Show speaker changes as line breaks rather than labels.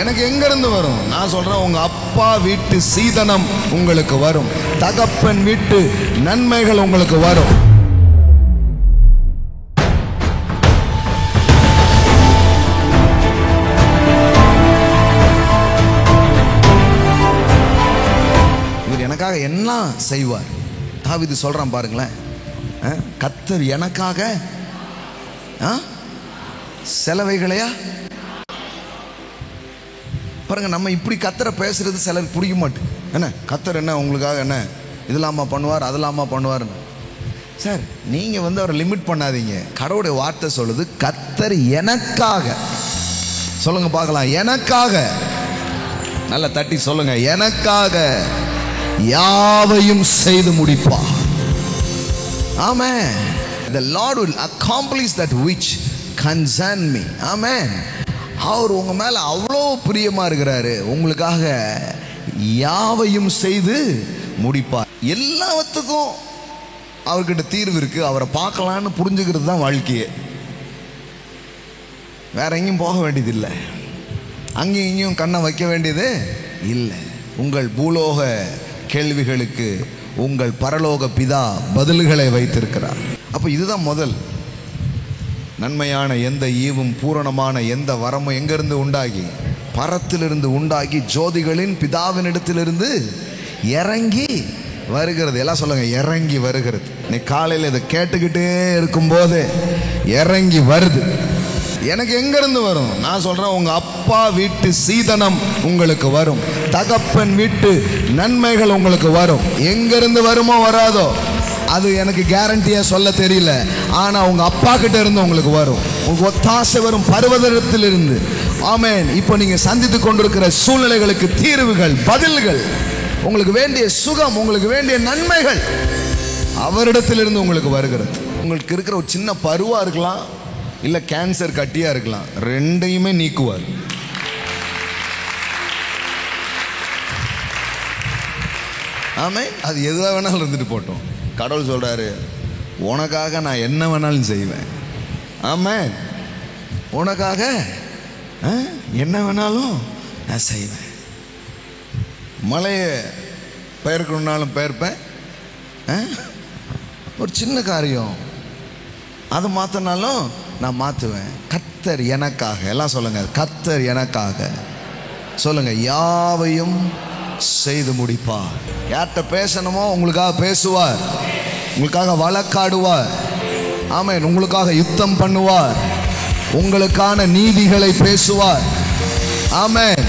எனக்கு எங்க இருந்து வரும்? நான் சொல்றேன், உங்க அப்பா வீட்டு சீதனம் உங்களுக்கு வரும். தகப்பன் வீட்டு நன்மைகள் உங்களுக்கு வரும். இவர் எனக்காக என்ன செய்வார்? தாவீது சொல்றான் பாருங்களேன், கர்த்தர் எனக்காக செலவைகளையா பாருங்க. நம்ம இப்படி கர்த்தரை பேசுறது சிலருக்கு பிடிக்க மாட்டேங்குது. என்ன கர்த்தர் என்ன உங்களுக்காக என்ன இதெல்லாமா பண்ணுவார், அதெல்லாமா பண்ணுவார்னு. சார், நீங்க அவரை லிமிட் பண்ணாதீங்க. கடவுளுடைய வார்த்தை சொல்லுது, கர்த்தர் எனக்காக. சொல்லுங்க பார்க்கலாம், எனக்காக. நல்லா தட்டி சொல்லுங்க, எனக்காக யாவையும் செய்து முடிப்பார். ஆமென். The Lord will accomplish that which concern me. ஆமென். அவர் உங்க மேல அவ்வளோ பிரியமா இருக்கிறாரு. உங்களுக்காக யாவையும் செய்து முடிப்பார். எல்லாத்துக்கும் அவர்கிட்ட தீர்வு இருக்கு. அவரை பார்க்கலான்னு புரிஞ்சுக்கிறது தான் வாழ்க்கையே. வேற எங்கேயும் போக வேண்டியது இல்லை, அங்கேயும் இங்கேயும் கண்ணை வைக்க வேண்டியது இல்லை. உங்கள் பூலோக கேள்விகளுக்கு உங்கள் பரலோக பிதா பதில்களை வைத்திருக்கிறார். அப்போ இதுதான் முதல். நன்மையான எந்த ஈவும் பூரணமான எந்த வரமும் எங்கிருந்து உண்டாகி? பரத்திலிருந்து உண்டாகி ஜோதிகளின் பிதாவினிடத்திலிருந்து இறங்கி வருகிறது. எல்லாம் சொல்லுங்க, இறங்கி வருகிறது. நீ காலையில் இதை கேட்டுக்கிட்டே இருக்கும்போது இறங்கி வருது. எனக்கு எங்க இருந்து வரும்? நான் சொல்றேன், உங்க அப்பா வீட்டு சீதனம் உங்களுக்கு வரும். தகப்பன் வீட்டு நன்மைகள் உங்களுக்கு வரும். எங்க இருந்து வருமோ வராதோ அது எனக்கு கேரண்டியா சொல்ல தெரியல. ஆனா உங்க அப்பா கிட்ட இருந்து உங்களுக்கு வரும். உங்க ஒத்தாசை வரும் பர்வதத்திலிருந்து. ஆமென். இப்போ நீங்க சந்தித்து கொண்டிருக்கிற சூழ்நிலைகளுக்கு தீர்வுகள், பதில்கள், உங்களுக்கு வேண்டிய சுகம், உங்களுக்கு வேண்டிய நன்மைகள் அவரிடத்திலிருந்து உங்களுக்கு வருகிறது. உங்களுக்கு இருக்கிற ஒரு சின்ன பருவா இருக்கலாம், இல்ல கேன்சர் கட்டியா இருக்கலாம், ரெண்டையுமே நீக்குவார். ஆமென். அது எதுவா வேணாலும் இருந்துட்டு போட்டோம். கடவுள் சொல்றாரு, உனக்காக நான் என்ன வேணாலும் செய்வேன். ஆமென். உனக்காக என்ன வேணாலும் நான் செய்வேன். மலையை பெயர்க்கணும்னாலும் பெயர்ப்பேன். ஒரு சின்ன காரியம் அதை மாற்றினாலும் நான் மாற்றுவேன். கர்த்தர் எனக்காக. எல்லாம் சொல்லுங்க, கர்த்தர் எனக்காக. சொல்லுங்க, யாவையும் செய்து முடிப்பார். யார்கிட்ட பேசணுமோ உங்களுக்காக பேசுவார், உங்களுக்காக வழக்காடுவார். ஆமென். உங்களுக்காக யுத்தம் பண்ணுவார், உங்களுக்கான நீதிகளை பேசுவார். ஆமென்.